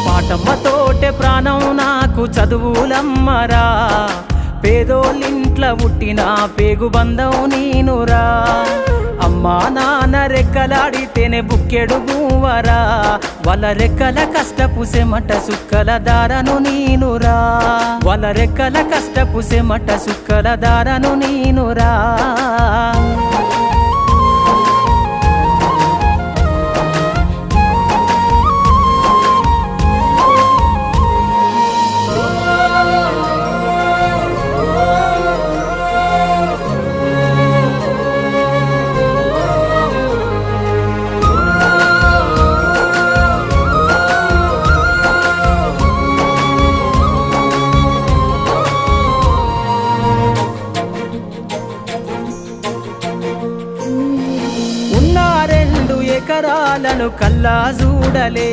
పాటమ్మతోటే ప్రాణం నాకు చదువులమ్మరా, పేదోళ్ళింట్ల పుట్టిన పేగు బంధం నేనురా. అమ్మా నాన్న రెక్కలాడితేనే బుక్కెడు గువ్వరా, వాళ్ళ రెక్కల కష్టపు సెమట సుక్కల దారను నేనురా, వాళ్ళ రెక్కల కష్టపు సెమట సుక్కల దారను నేనురా. ఎకరాలను కల్లా చూడలే,